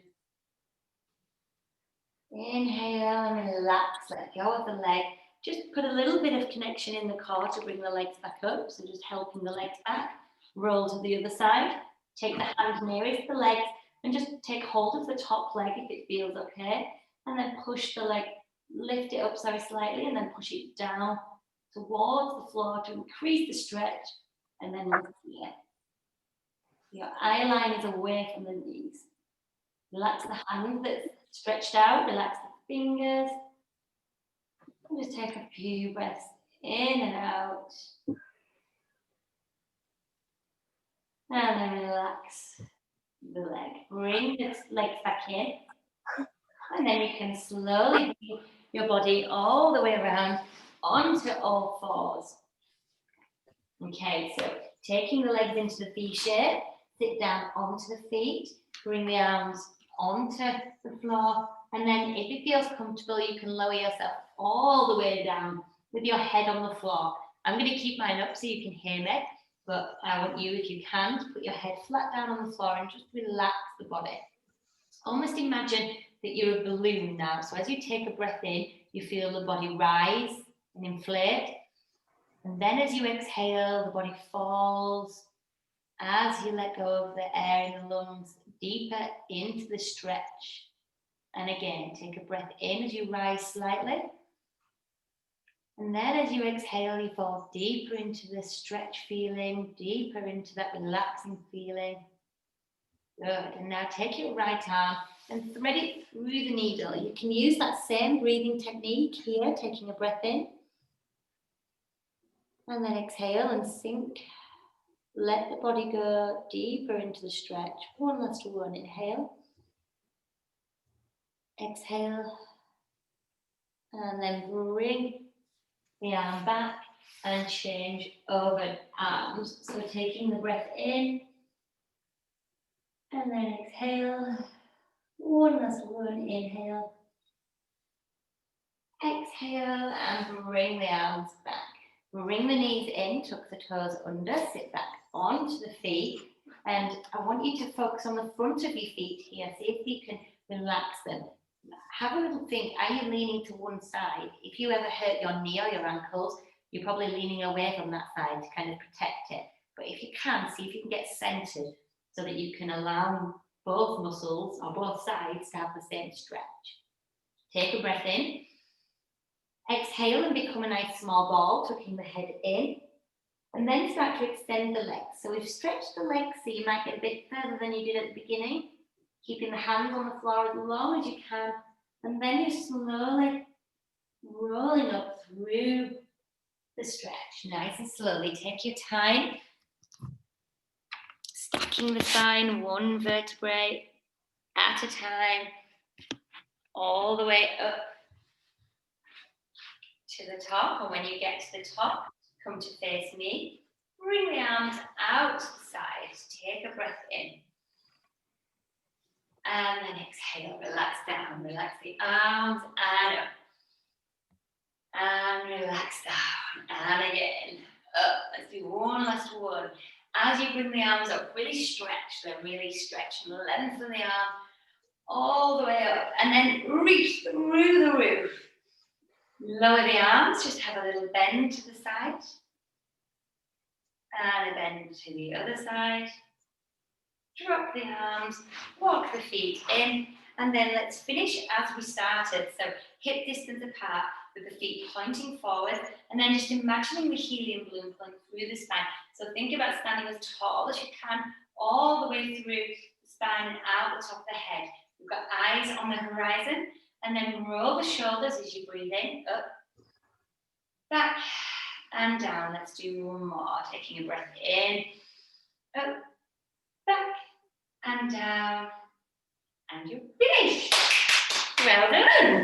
Inhale and relax, let go of the leg. Just put a little bit of connection in the core to bring the legs back up, so just helping the legs back. Roll to the other side, take the hand nearest the legs and just take hold of the top leg if it feels okay, and then push the leg, lift it up slightly and then push it down towards the floor to increase the stretch, and then lift it. Your eye line is away from the knees. Relax the hand that's stretched out, relax the fingers. And just take a few breaths in and out. And then relax the leg. Bring the legs back in. And then you can slowly bring your body all the way around onto all fours. Okay, so taking the legs into the V shape, sit down onto the feet, bring the arms onto the floor, and then if it feels comfortable, you can lower yourself all the way down with your head on the floor. I'm going to keep mine up so you can hear me, but I want you, if you can, to put your head flat down on the floor and just relax the body. Almost imagine that you're a balloon now. So as you take a breath in, you feel the body rise and inflate. And then as you exhale, the body falls. As you let go of the air in the lungs, deeper into the stretch. And again, take a breath in as you rise slightly. And then as you exhale, you fall deeper into the stretch feeling, deeper into that relaxing feeling. Good. And now take your right arm and thread it through the needle. You can use that same breathing technique here, taking a breath in. And then exhale and sink. Let the body go deeper into the stretch. One last one. Inhale. Exhale. And then bring the arm back and change over arms. So taking the breath in. And then exhale. One last one. Inhale. Exhale and bring the arms back. Bring the knees in, tuck the toes under, sit back onto the feet. And I want you to focus on the front of your feet here. See if you can relax them. Have a little think, are you leaning to one side? If you ever hurt your knee or your ankles, you're probably leaning away from that side to kind of protect it. But if you can, see if you can get centered so that you can allow both muscles or both sides to have the same stretch. Take a breath in. Exhale and become a nice small ball, tucking the head in. And then start to extend the legs. So we've stretched the legs, so you might get a bit further than you did at the beginning. Keeping the hands on the floor as long as you can. And then you're slowly rolling up through the stretch. Nice and slowly. Take your time. Stacking the spine one vertebrae at a time. All the way up to the top. And when you get to the top, come to face me. Bring the arms out to the side. Take a breath in. And then exhale, relax down, relax the arms and up. And relax down, and again, up. Let's do one last one. As you bring the arms up, really stretch them, really stretch and lengthen the arm all the way up. And then reach through the roof. Lower the arms, just have a little bend to the side. And a bend to the other side. Drop the arms, walk the feet in, and then let's finish as we started. So hip distance apart with the feet pointing forward, and then just imagining the helium balloon going through the spine. So think about standing as tall as you can, all the way through the spine and out the top of the head. You've got eyes on the horizon, and then roll the shoulders as you breathe in, up, back, and down. Let's do one more. Taking a breath in, up, back, and down, and you're finished. Well done.